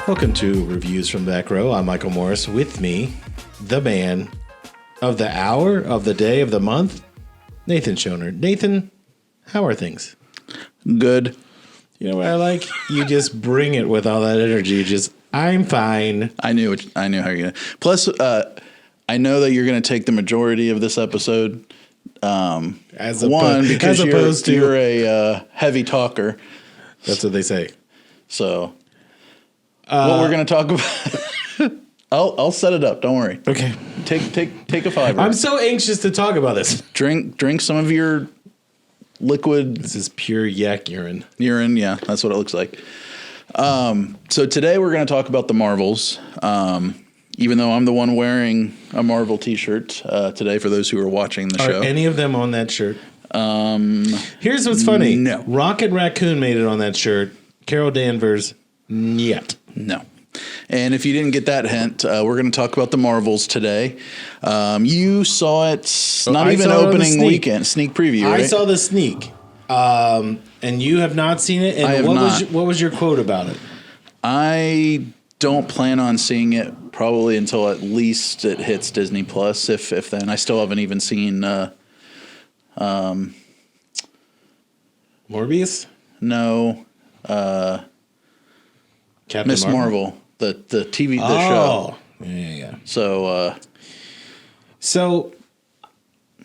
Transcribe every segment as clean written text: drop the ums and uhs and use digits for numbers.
Welcome to Reviews from Back Row. I'm Michael Morris. With me, the man of the hour, of the day, of the month, Nathan Schoener. Nathan, how are things? Good. You know what I like? You just bring it with all that energy. You just, I'm fine. I knew how you're gonna. Plus, I know that you're gonna take the majority of this episode. Because you're a heavy talker. That's what they say. So, what we're gonna talk about? I'll set it up. Don't worry. Okay. Take a fiver. I'm so anxious to talk about this. Drink some of your liquid. This is pure yak urine. Urine, yeah, that's what it looks like. So today we're going to talk about the Marvels. Even though I'm the one wearing a Marvel T-shirt today, for those who are watching the show. Are any of them on that shirt? Here's what's funny. No. Rocket Raccoon made it on that shirt. Carol Danvers, yet. No. And if you didn't get that hint, we're going to talk about the Marvels today. You saw it, opening weekend, sneak preview, right? I saw the sneak, and you have not seen it. And I have not. What was your quote about it? I don't plan on seeing it probably until at least it hits Disney Plus. If then, I still haven't even seen Morbius. No, Captain Miss Marvel, the TV show. Yeah. So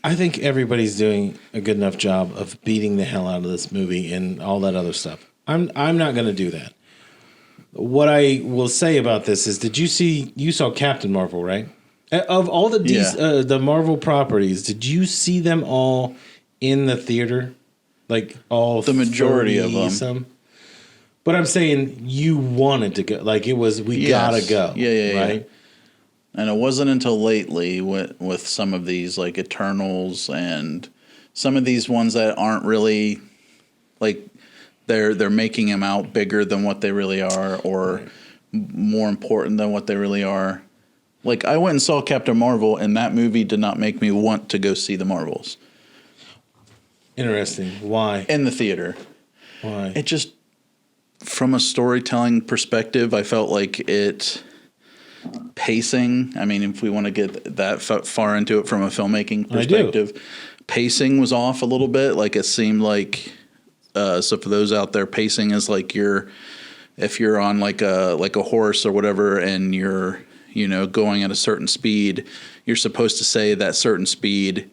I think everybody's doing a good enough job of beating the hell out of this movie and all that other stuff. I'm not going to do that. What I will say about this is, you saw Captain Marvel, right? Of all the the Marvel properties, did you see them all in the theater? Like all the majority of them. Some? But I'm saying you wanted to go. Like it was, gotta go. Yeah. Right? And it wasn't until lately with some of these like Eternals and some of these ones that aren't really like they're making them out bigger than what they really are, or more important than what they really are. Like I went and saw Captain Marvel, and that movie did not make me want to go see the Marvels. Interesting. Why? In the theater. Why? It just, from a storytelling perspective, I felt like it pacing. I mean, if we want to get that far into it from a filmmaking perspective, pacing was off a little bit. Like it seemed like, so for those out there, pacing is like if you're on like a horse or whatever, and you're, going at a certain speed, you're supposed to say that certain speed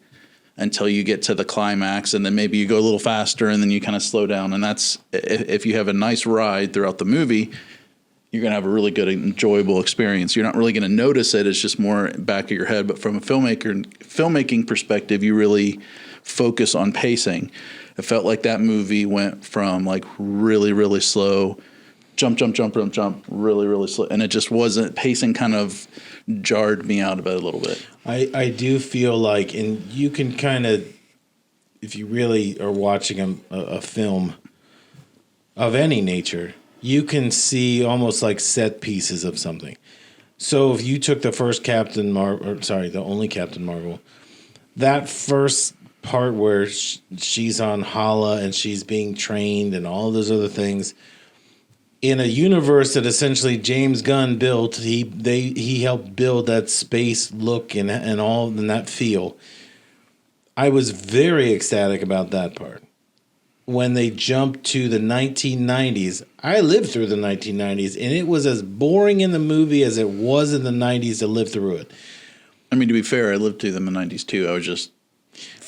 until you get to the climax, and then maybe you go a little faster, and then you kind of slow down. And that's, if you have a nice ride throughout the movie, you're going to have a really good, enjoyable experience. You're not really going to notice it. It's just more back of your head. But from a filmmaking perspective, you really focus on pacing. It felt like that movie went from like really, really slow, jump, really, really slow. And it just wasn't, pacing kind of jarred me out of it a little bit. I do feel like, and you can kind of, if you really are watching a film of any nature, you can see almost like set pieces of something. So if you took the first the only Captain Marvel, that first part where she's on Hala and she's being trained and all those other things, in a universe that essentially James Gunn built, he helped build that space look and all and that feel. I was very ecstatic about that part. When they jumped to the 1990s, I lived through the 1990s, and it was as boring in the movie as it was in the 90s to live through it. I mean, to be fair, I lived through them in the 90s too. I was just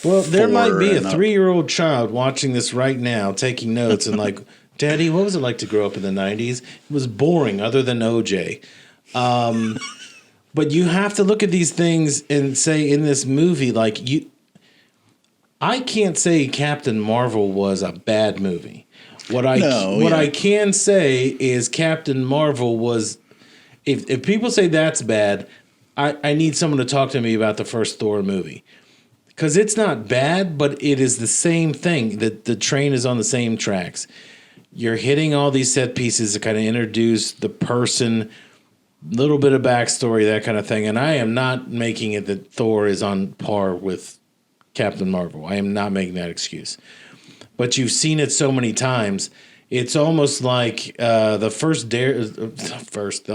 there might be a 3-year-old child watching this right now, taking notes and like, Daddy, what was it like to grow up in the 90s? It was boring, other than OJ. But you have to look at these things and say, in this movie, like I can't say Captain Marvel was a bad movie. What I can say is Captain Marvel was, if people say that's bad, I need someone to talk to me about the first Thor movie. Because it's not bad, but it is the same thing. The train is on the same tracks. You're hitting all these set pieces to kind of introduce the person, little bit of backstory, that kind of thing. And I am not making it that Thor is on par with Captain Marvel. I am not making that excuse. But you've seen it so many times, It's almost like the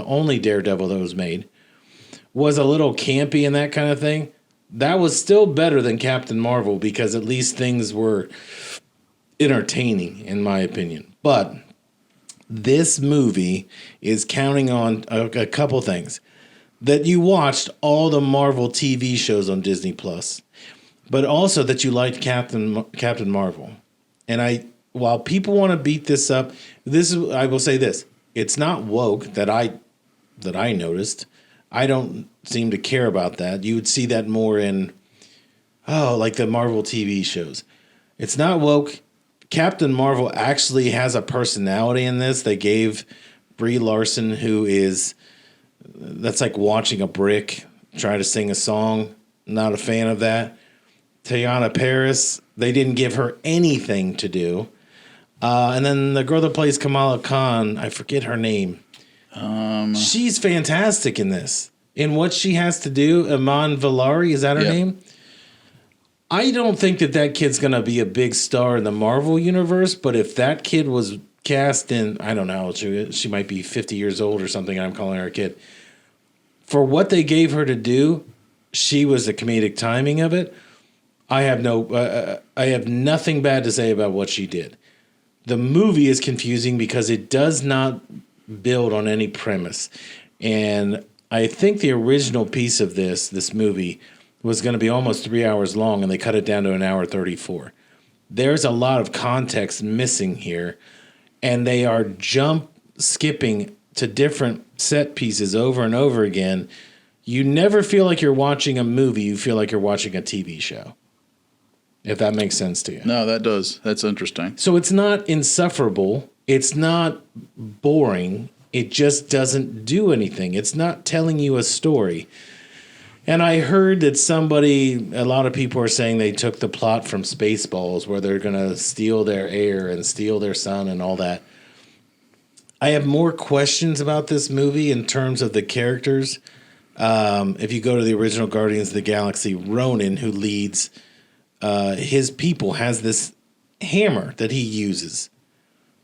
only Daredevil that was made was a little campy and that kind of thing. That was still better than Captain Marvel because at least things were entertaining, in my opinion. But this movie is counting on a couple things. That you watched all the Marvel TV shows on Disney Plus, but also that you liked Captain Marvel. And while people want to beat this up, I will say this: it's not woke that I noticed. I don't seem to care about that. You would see that more in like the Marvel TV shows. It's not woke. Captain Marvel actually has a personality in this. They gave Brie Larson, that's like watching a brick try to sing a song. Not a fan of that. Teyana Paris, they didn't give her anything to do. And then the girl that plays Kamala Khan, I forget her name. She's fantastic in this. In what she has to do, Iman Vellani, is that her name? I don't think that kid's going to be a big star in the Marvel universe, but if that kid was cast in, I don't know how old she might be 50 years old or something, and I'm calling her a kid. For what they gave her to do, she was the comedic timing of it. I have nothing bad to say about what she did. The movie is confusing because it does not build on any premise. And I think the original piece of this movie was going to be almost 3 hours long, and they cut it down to 1 hour 34. There's a lot of context missing here, and they are skipping to different set pieces over and over again. You never feel like you're watching a movie. You feel like you're watching a TV show. If that makes sense to you. No, that does. That's interesting. So it's not insufferable. It's not boring. It just doesn't do anything. It's not telling you a story. And I heard that a lot of people are saying they took the plot from Spaceballs, where they're going to steal their heir and steal their son and all that. I have more questions about this movie in terms of the characters. If you go to the original Guardians of the Galaxy, Ronan, who leads his people, has this hammer that he uses.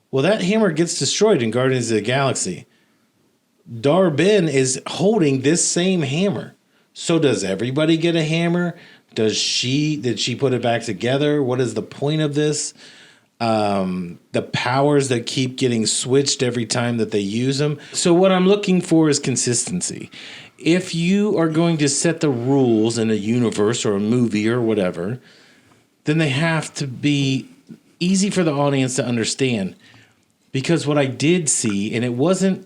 Well, that hammer gets destroyed in Guardians of the Galaxy. Dar-Ben is holding this same hammer. So does everybody get a hammer? Did she put it back together? What is the point of this? The powers that keep getting switched every time that they use them. So what I'm looking for is consistency. If you are going to set the rules in a universe or a movie or whatever, then they have to be easy for the audience to understand. Because what I did see, and it was a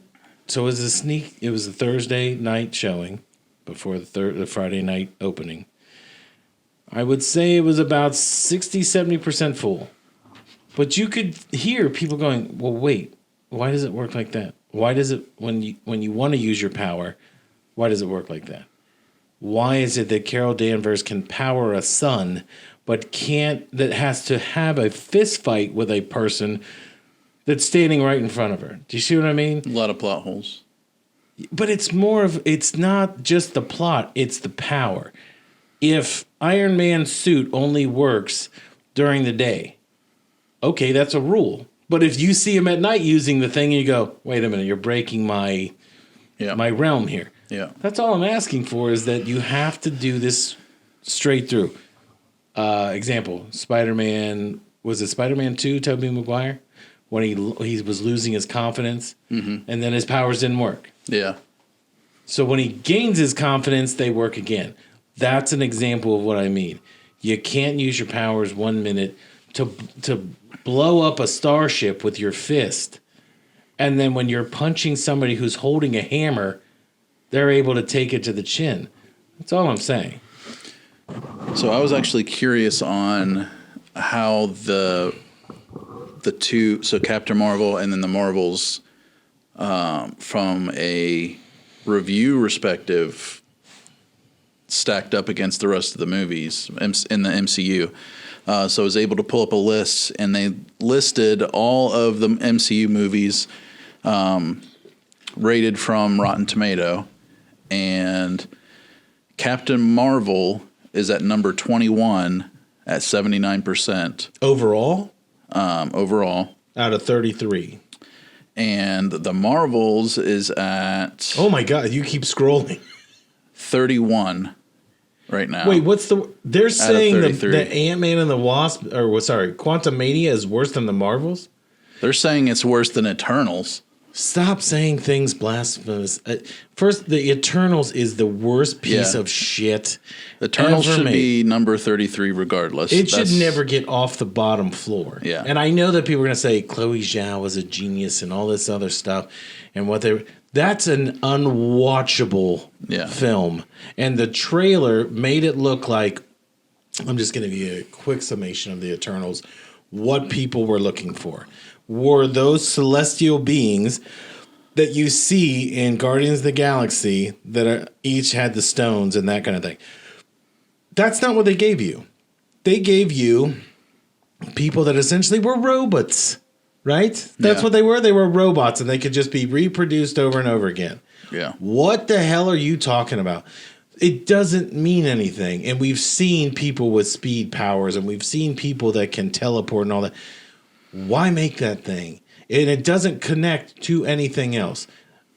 Thursday night showing before the Friday night opening. I would say it was about 60, 70% full. But you could hear people going, well, wait, why does it work like that? Why does it, when you want to use your power, why does it work like that? Why is it that Carol Danvers can power a son, but that has to have a fist fight with a person that's standing right in front of her? Do you see what I mean? A lot of plot holes. But it's not just the plot, it's the power. If Iron Man's suit only works during the day, okay, that's a rule. But if you see him at night using the thing and you go, wait a minute, you're breaking my realm here. Yeah. That's all I'm asking for, is that you have to do this straight through. Example, Spider-Man, was it Spider-Man 2, Tobey Maguire? When he was losing his confidence, and then his powers didn't work. Yeah. So when he gains his confidence, they work again. That's an example of what I mean. You can't use your powers 1 minute to blow up a starship with your fist, and then when you're punching somebody who's holding a hammer, they're able to take it to the chin. That's all I'm saying. So I was actually curious on how the two, so Captain Marvel and then the Marvels, from a review perspective, stacked up against the rest of the movies in the MCU. So I was able to pull up a list, and they listed all of the MCU movies rated from Rotten Tomato, and Captain Marvel is at number 21 at 79%. Overall? Overall. out of 33. And the Marvels is at Oh my God, you keep scrolling. 31 right now. Wait, they're saying the 33. Ant-Man and the Wasp, Quantumania is worse than the Marvels? They're saying it's worse than Eternals. Stop saying things blasphemous. First, the Eternals is the worst piece of shit. Eternals should be number 33 regardless. It should never get off the bottom floor. Yeah. And I know that people are going to say Chloe Zhao was a genius and all this other stuff. And that's an unwatchable film. And the trailer made it look like, I'm just going to give you a quick summation of the Eternals, what people were looking for. Were those celestial beings that you see in Guardians of the Galaxy that each had the stones and that kind of thing. That's not what they gave you. They gave you people that essentially were robots, right? That's what they were. They were robots, and they could just be reproduced over and over again. Yeah. What the hell are you talking about? It doesn't mean anything. And we've seen people with speed powers, and we've seen people that can teleport and all that. Why make that thing? And it doesn't connect to anything else.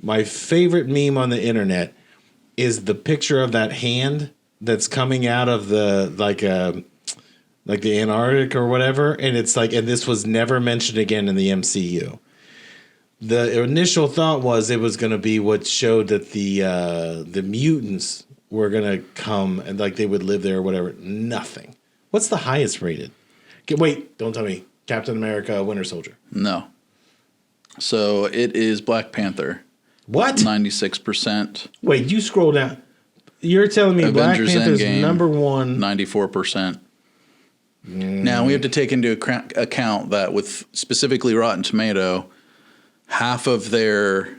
My favorite meme on the internet is the picture of that hand that's coming out of the like the Antarctic or whatever, and it's like, and this was never mentioned again in the MCU. The initial thought was it was going to be what showed that the mutants were going to come and like they would live there or whatever. Nothing. What's the highest rated? Wait, don't tell me. Captain America, Winter Soldier. No. So it is Black Panther. What? 96%. Wait, you scroll down. You're telling me Avengers Black Panther's Endgame, number one. 94%. Now we have to take into account that with specifically Rotten Tomato, half of their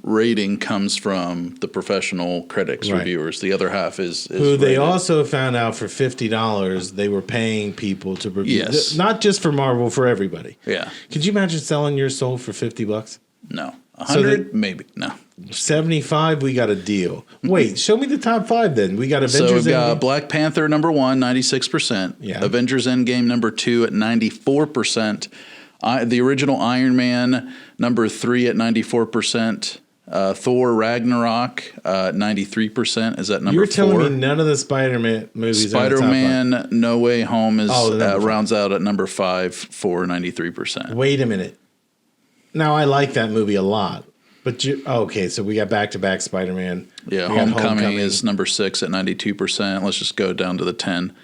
rating comes from the professional critics, reviewers. The other half is who they rated. also found out for $50 they were paying people to review. Yes. Not just for Marvel, for everybody. Yeah. Could you imagine selling your soul for $50? No. 100 maybe. No. 75, we got a deal. Wait, show me the top 5 then. We got Avengers. So we've got Black Panther number 1, 96%. Yeah. Avengers Endgame number 2 at 94%. The original Iron Man number 3 at 94%. Thor Ragnarok 93% is at number 4. You're telling me none of the Spider-Man movies Spider-Man No Way Home is rounds out at number 5 for 93%. Wait a minute. Now I like that movie a lot. But okay, so we got back-to-back Spider-Man. Yeah, Homecoming is number 6 at 92%. Let's just go down to the 10.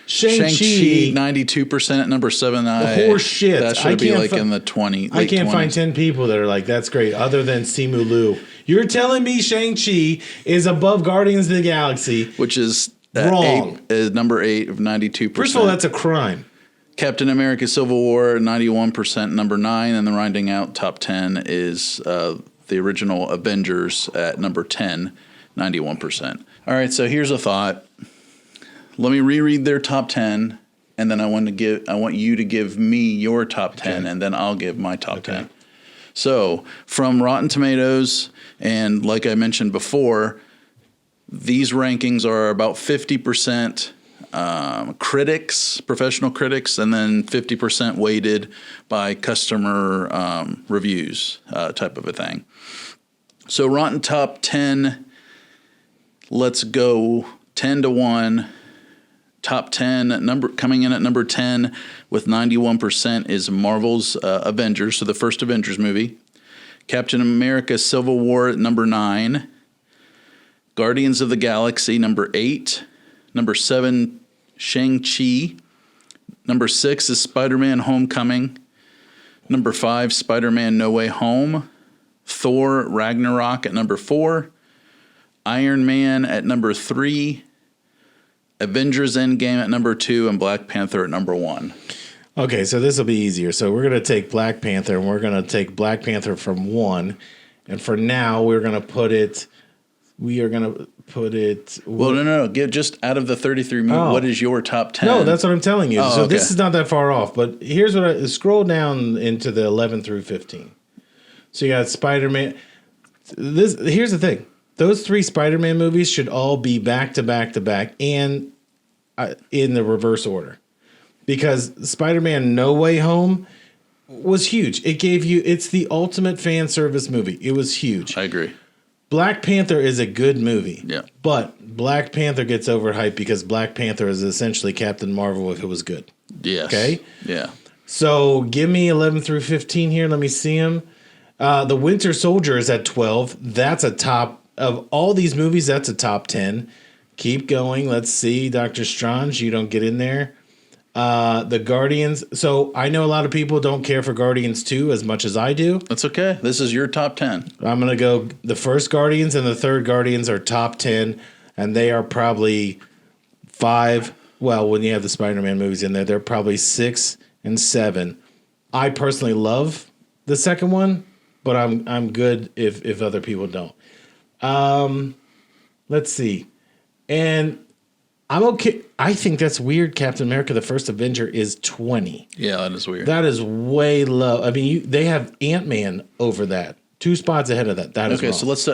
Shang-Chi 92% at number 7. Horse shit. That should be like in the 20. I can't find 10 people that are like, that's great, other than Simu Liu. You're telling me Shang-Chi is above Guardians of the Galaxy. Which is wrong. Is number 8 of 92%. First of all, that's a crime. Captain America Civil War 91%, number 9. And the rounding out top 10 is the original Avengers at number 10, 91%. All right, so here's a thought. Let me reread their top 10, and then I want you to give me your top 10, and then I'll give my top 10. So from Rotten Tomatoes, and like I mentioned before, these rankings are about 50% critics, professional critics, and then 50% weighted by customer reviews type of a thing. So Rotten Top 10, let's go 10-1. Top 10, coming in at number 10 with 91% is Marvel's Avengers, so the first Avengers movie. Captain America Civil War at number 9. Guardians of the Galaxy, number 8. Number 7, Shang-Chi. Number 6 is Spider-Man Homecoming. Number 5, Spider-Man No Way Home. Thor Ragnarok at number 4. Iron Man at number 3. Avengers Endgame at number 2, and Black Panther at number 1. Okay, so this will be easier. So we're going to take Black Panther, and we're going to take Black Panther from 1. And for now, we are going to put it. Well, no. Give just out of the 33 movies. What is your top 10? No, that's what I'm telling you. So this is not that far off. But here's what I scroll down into the 11 through 15. So you got Spider-Man. Here's the thing. Those 3 Spider-Man movies should all be back to back to back and in the reverse order. Because Spider-Man No Way Home was huge. It's the ultimate fan service movie. It was huge. I agree. Black Panther is a good movie. Yeah. But Black Panther gets overhyped because Black Panther is essentially Captain Marvel if it was good. Yes. Okay? Yeah. So give me 11 through 15 here. Let me see them. The Winter Soldier is at 12. That's a top of all these movies. That's a top 10. Keep going. Let's see. Doctor Strange, you don't get in there. The Guardians. So I know a lot of people don't care for Guardians 2 as much as I do. That's okay. This is your top 10. I'm going to go the first Guardians and the third Guardians are top 10. And they are probably 5. Well, when you have the Spider-Man movies in there, they're probably 6 and 7. I personally love the second one, but I'm good if other people don't. Let's see. And I'm okay. I think that's weird. Captain America, the First Avenger, is 20. Yeah, that is weird. That is way low. I mean, they have Ant-Man over that. 2 spots ahead of that. That is okay, wrong. so let's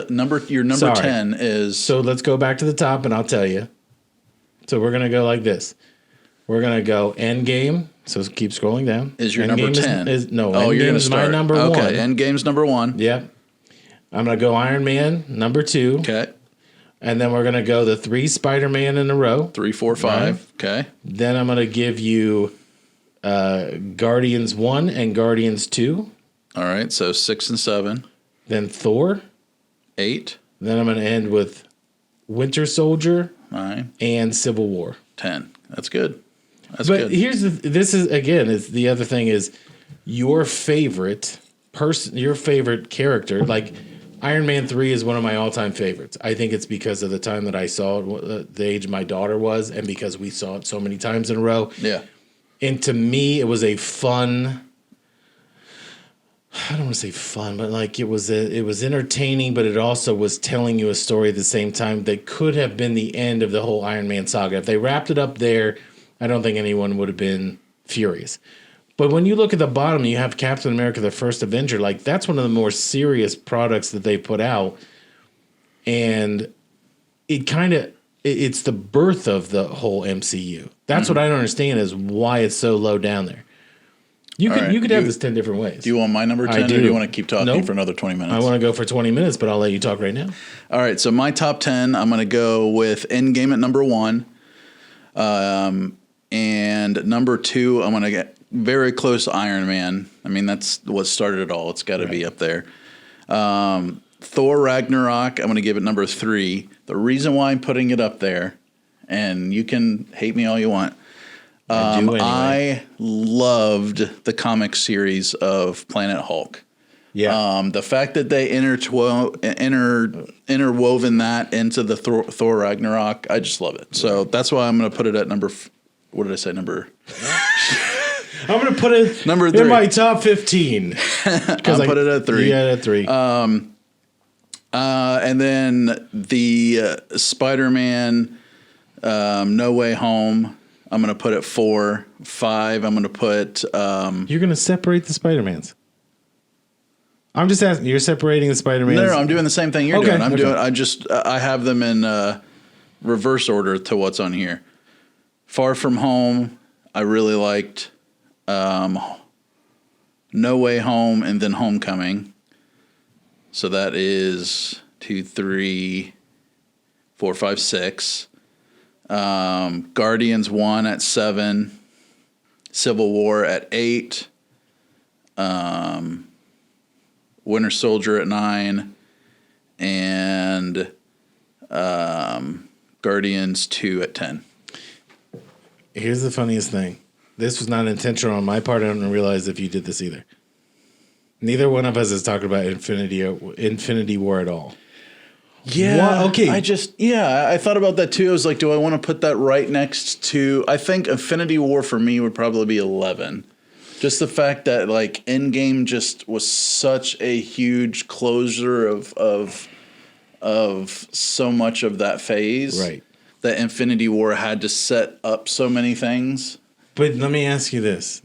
your number Sorry. 10 is... So let's go back to the top, and I'll tell you. So we're going to go like this. We're going to go Endgame. So keep scrolling down. Is your Endgame number 10? Endgame you're going to is start. my number 1. Okay, Endgame's number 1. Yep. I'm going to go Iron Man, number 2. Okay. And then we're going to go the 3 Spider-Man in a row. 3, 4, 5. Right. Okay. Then I'm going to give you Guardians 1 and Guardians 2. All right, so 6 and 7. Then Thor. 8. Then I'm going to end with Winter Soldier. 9. And Civil War. 10. That's good. That's but good. Here's the other thing is your favorite person, your favorite character. Like Iron Man 3 is one of my all-time favorites. I think it's because of the time that I saw it, the age my daughter was, and because we saw it so many times in a row. Yeah. And to me, it was a fun. I don't want to say fun, but like it was entertaining, but it also was telling you a story at the same time that could have been the end of the whole Iron Man saga. If they wrapped it up there, I don't think anyone would have been furious. But when you look at the bottom, you have Captain America, the First Avenger. Like that's one of the more serious products that they put out. And it's the birth of the whole MCU. That's what I don't understand is why it's so low down there. You could have this 10 different ways. Do you want my number 10 or do you want to keep talking for another 20 minutes? I want to go for 20 minutes, but I'll let you talk right now. All right, so my top 10, I'm going to go with Endgame at number 1. And number 2, I'm going to get very close to Iron Man. I mean, that's what started it all. It's got to be up there. Thor Ragnarok, I'm going to give it number 3. The reason why I'm putting it up there, and you can hate me all you want, I loved the comic series of Planet Hulk. Yeah. The fact that they interwoven that into the Thor Ragnarok, I just love it. So that's why I'm going to put it at number. What did I say? Number. I'm going to put it number 3 in my top 15. I'll put it at 3. Yeah, at 3. And then the Spider-Man No Way Home. I'm going to put it 4. 5, I'm going to put... You're going to separate the Spider-Mans. I'm just asking. You're separating the Spider-Mans? No, I'm doing the same thing you're doing. I have them in reverse order to what's on here. Far From Home, I really liked. No Way Home, and then Homecoming. So that is 2, 3, 4, 5, 6. Guardians 1 at 7, Civil War at 8, Winter Soldier at 9, and Guardians 2 at 10. Here's the funniest thing. This was not intentional on my part. I don't realize if you did this either. Neither one of us is talking about Infinity War at all. Yeah. What? Okay. I thought about that too. I was like, do I want to put that right next to? I think Infinity War for me would probably be 11. Just the fact that like Endgame just was such a huge closure of so much of that phase. Right. That Infinity War had to set up so many things. But let me ask you this.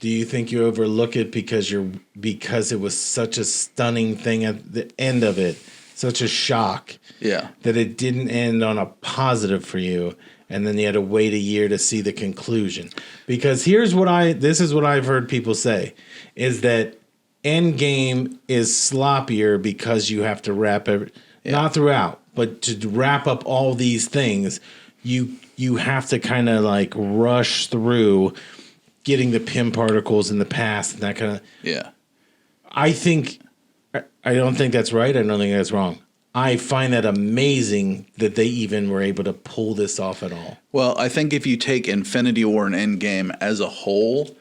Do you think you overlook it because it was such a stunning thing at the end of it? Such a shock. Yeah. That it didn't end on a positive for you. and then you had to wait a year to see the conclusion. Because this is what I've heard people say, is that Endgame is sloppier because you have to wrap not throughout, but to wrap up all these things, you have to kind of like rush through getting the Pym particles in the past and that kind of. Yeah. I don't think that's right. I don't think that's wrong. I find that amazing that they even were able to pull this off at all. Well, I think if you take Infinity War and Endgame as a whole,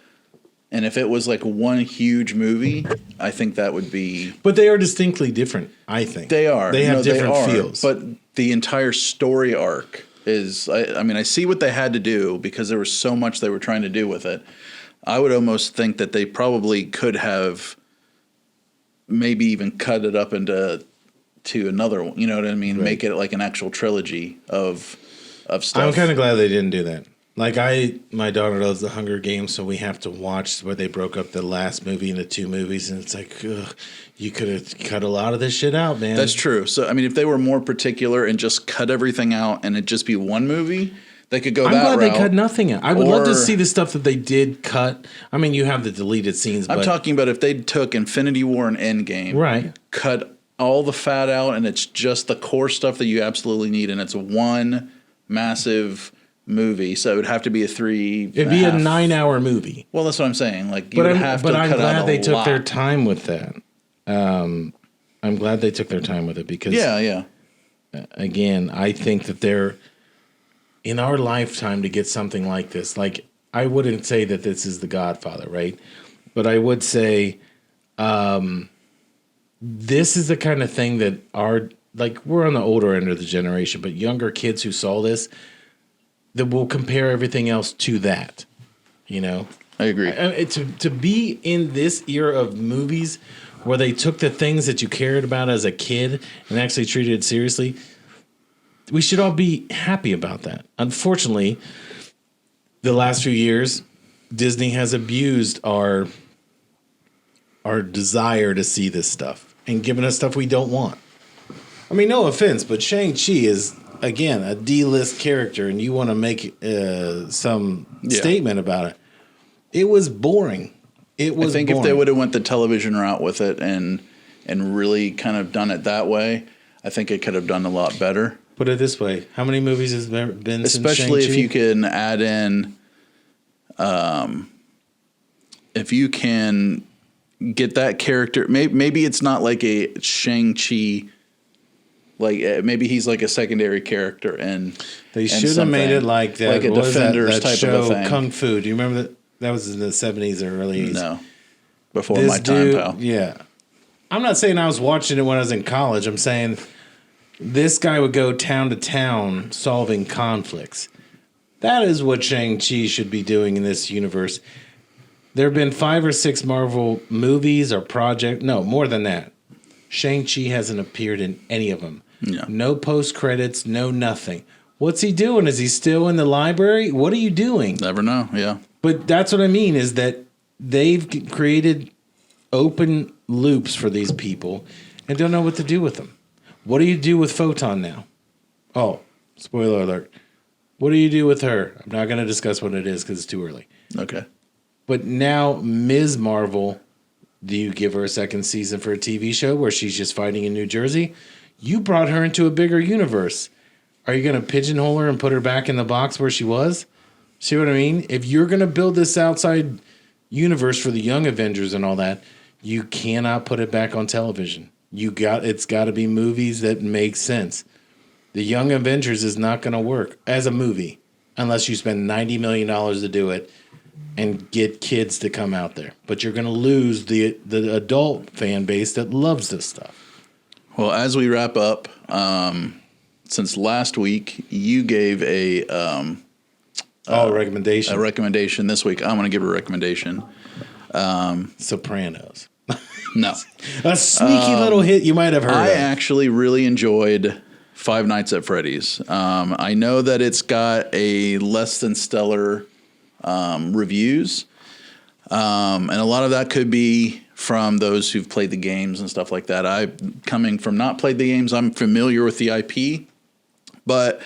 and if it was like one huge movie, I think that would be... But they are distinctly different, I think. They are. They have different feels. But the entire story arc is... I mean, I see what they had to do because there was so much they were trying to do with it. I would almost think that they probably could have maybe even cut it up into another one. You know what I mean? Right. Make it like an actual trilogy of stuff. I'm kind of glad they didn't do that. Like my daughter loves the Hunger Games, so we have to watch where they broke up the last movie into 2 movies, and it's like, ugh, you could have cut a lot of this shit out, man. That's true. So, I mean, if they were more particular and just cut everything out and it just be one movie, they could go that route. I'm glad they cut nothing out. I would love to see the stuff that they did cut. I mean, you have the deleted scenes. I'm talking about if they took Infinity War and Endgame, right? Cut all the fat out, and it's just the core stuff that you absolutely need, and it's one massive movie. So it would have to be a 3. It'd be a 9-hour movie. Well, that's what I'm saying. Like, I'm glad they took their time with that. I'm glad they took their time with it because, again, I think that they're in our lifetime to get something like this. Like, I wouldn't say that this is The Godfather, right? But I would say, this is the kind of thing that we're on the older end of the generation, but younger kids who saw this, that will compare everything else to that. You know? I agree. To be in this era of movies where they took the things that you cared about as a kid and actually treated it seriously, we should all be happy about that. Unfortunately, the last few years, Disney has abused our desire to see this stuff and given us stuff we don't want. I mean, no offense, but Shang-Chi is, again, a D-list character, and you want to make some statement about it. It was boring. I think if they would have went the television route with it and really kind of done it that way, I think it could have done a lot better. Put it this way: how many movies has there been especially since Shang-Chi? If you can add in, if you can get that character, maybe it's not like a Shang-Chi, like maybe he's like a secondary character, and they should have made it like that, like a Defenders type show, of a thing. Kung Fu. Do you remember that? That was in the 70s or early 80s. No, before my time, pal. Yeah, I'm not saying I was watching it when I was in college. I'm saying this guy would go town to town solving conflicts. That is what Shang-Chi should be doing in this universe. There have been 5 or 6 Marvel movies or projects. No, more than that. Shang-Chi hasn't appeared in any of them. No, no post-credits, no nothing. What's he doing? Is he still in the library? What are you doing? Never know, yeah. But that's what I mean, is that they've created open loops for these people and don't know what to do with them. What do you do with Photon now? Oh, spoiler alert. What do you do with her? I'm not going to discuss what it is because it's too early. Okay. But now Ms. Marvel, do you give her a second season for a TV show where she's just fighting in New Jersey? You brought her into a bigger universe. Are you going to pigeonhole her and put her back in the box where she was? See what I mean? If you're going to build this outside universe for the Young Avengers and all that, you cannot put it back on television. It's got to be movies that make sense. The Young Avengers is not going to work as a movie unless you spend $90 million to do it and get kids to come out there. But you're going to lose the adult fan base that loves this stuff. Well, as we wrap up, since last week you gave a recommendation. A recommendation this week. I'm going to give a recommendation. Sopranos. No. A sneaky little hit you might have heard of. I actually really enjoyed Five Nights at Freddy's. I know that it's got a less than stellar reviews. And a lot of that could be from those who've played the games and stuff like that. Coming from not played the games, I'm familiar with the IP. But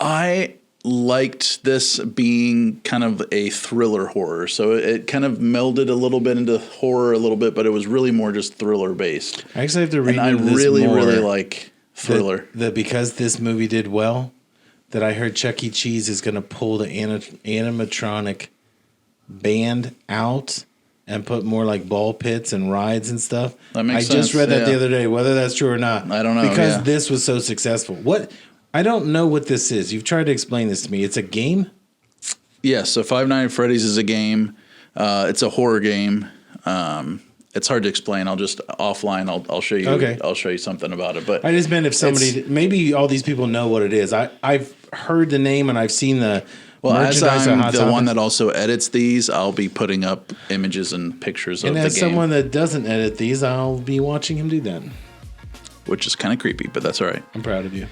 I liked this being kind of a thriller horror. So it kind of melded a little bit into horror a little bit, but it was really more just thriller based. I actually have to read and I this really, more, really like thriller. That because this movie did well, that I heard Chuck E. Cheese is going to pull the animatronic band out and put more like ball pits and rides and stuff. That makes sense. I just read that the other day, whether that's true or not. I don't know. Because this was so successful. I don't know what this is. You've tried to explain this to me. It's a game? Yeah, so Five Nights at Freddy's is a game. It's a horror game. It's hard to explain. I'll just offline. I'll show you. Okay. I'll show you something about it. But I just meant if somebody, maybe all these people know what it is. I've heard the name and I've seen the as merchandise. I'm the one that also edits these, I'll be putting up images and pictures of the game. And as someone that doesn't edit these, I'll be watching him do that. Which is kind of creepy, but that's all right. I'm proud of you.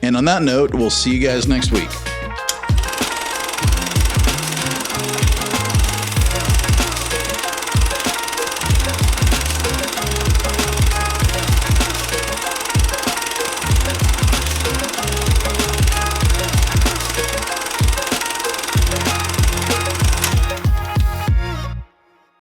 And on that note, we'll see you guys next week.